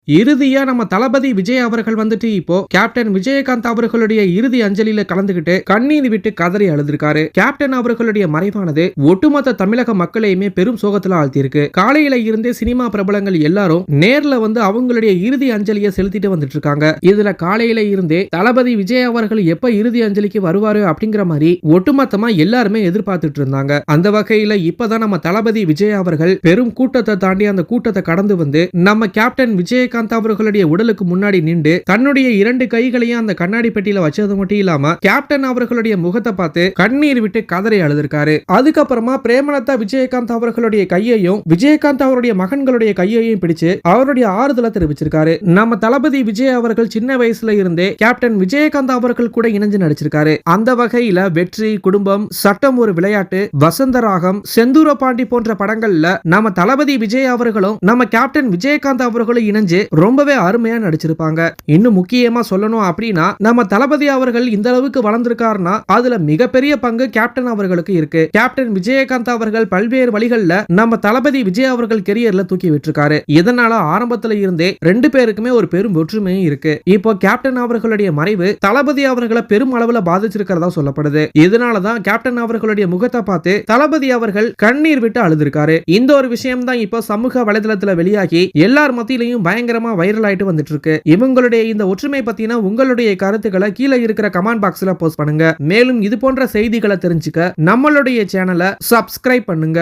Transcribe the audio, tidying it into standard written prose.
இறுதியா நம்ம தளபதி விஜய் அவர்கள் வந்துட்டு இப்போ கேப்டன் விஜயகாந்த் அவர்களுடைய இறுதி அஞ்சலியில கலந்துகிட்டு கண்ணீர் விட்டு கதறி அழுதிருக்காரு. கேப்டன் அவர்களுடைய மறைவானது ஒட்டுமொத்த தமிழக மக்களையுமே பெரும் சோகத்துல ஆழ்த்தியிருக்கு. காலையில இருந்தே சினிமா பிரபலங்கள் எல்லாரும் நேர்ல வந்து அவங்களுடைய இறுதி அஞ்சலியை செலுத்திட்டு வந்துட்டு இருக்காங்க. இதுல காலையில இருந்தே தளபதி விஜய் அவர்கள் எப்ப இறுதி அஞ்சலிக்கு வருவாரு அப்படிங்கிற மாதிரி ஒட்டுமொத்தமா எல்லாருமே எதிர்பார்த்துட்டு இருந்தாங்க. அந்த வகையில இப்பதான் நம்ம தளபதி விஜய் அவர்கள் பெரும் கூட்டத்தை தாண்டி அந்த கூட்டத்தை கடந்து வந்து நம்ம கேப்டன் விஜயகாந்த் அவர்களுடைய உடலுக்கு முன்னாடி நின்று தன்னுடைய 2 கைகளையும் அந்த கண்ணாடி பெட்டியில வச்சது மட்டும் இல்லாம கேப்டன் அவர்களுடைய முகத்தை பார்த்து கண்ணீர் விட்டு கதறி அழுதிருக்காரு. அதுக்கப்புறமா பிரேமலதா விஜயகாந்த் அவர்களுடைய கையையும் விஜயகாந்த் அவருடைய மகன்களுடைய கையையும் பிடிச்சு அவருடைய ஆறுதலை தெரிவிச்சிருக்காரு. நம்ம தளபதி விஜய் அவர்கள் சின்ன வயசுல இருந்தே கேப்டன் விஜயகாந்த் அவர்கள் கூட இணைஞ்சு நடிச்சிருக்காரு. அந்த வகையில வெற்றி, குடும்பம், சட்டம் ஒரு விளையாட்டு, வசந்தராகம், செந்தூர பாண்டி போன்ற படங்கள்ல நம்ம தளபதி விஜய் அவர்களும் நம்ம கேப்டன் விஜயகாந்த் அவர்களும் இணைஞ்சு ரொம்பவே அருமையா நடிச்சிருப்பாங்க. இன்னும் முக்கியமா சொல்லணும் அப்படின்னா நம்ம தளபதி அவர்கள் இந்த அளவுக்கு வளர்ந்திருக்காருன்னா அதுல மிகப்பெரிய பங்கு கேப்டன் அவர்களுக்கு இருக்கு. கேப்டன் விஜயகாந்த் அவர்கள் பல்வேறு வழிகள்ல நம்ம தளபதி விஜய் அவர்கள் கெரியர்ல தூக்கி விட்டுருக்காரு. இதனால ஆரம்பத்துல இருந்தே 2 பேருக்குமே ஒரு பெரும் ஒற்றுமையும் இருக்கு. இப்போ கேப்டன் அவர்களுடைய மறைவு தளபதி அவர்களை பெரும் அளவுல பாதிச்சிருக்கிறதா சொல்லப்படுது. இதனாலதான் கேப்டன் அவர்களுடைய முகத்தை பார்த்து தளபதி அவர்கள் கண்ணீர் விட்டு அழுதிருக்காரு. இந்த ஒரு விஷயம் தான் இப்போ சமூக வலைதளத்துல வெளியாகி எல்லார் மத்தியிலையும் பயங்கரமா வைரல் ஆயிட்டு வந்துட்டு இருக்கு. இவங்களுடைய இந்த ஒற்றுமை பத்தின உங்களுடைய கருத்துக்களை கீழே இருக்கிற கமெண்ட் பாக்ஸ்ல போஸ்ட் பண்ணுங்க. மேலும் இது போன்ற செய்திகளை தெரிஞ்சுக்க நம்மளுடைய சேனலை சப்ஸ்கிரைப் பண்ணுங்க.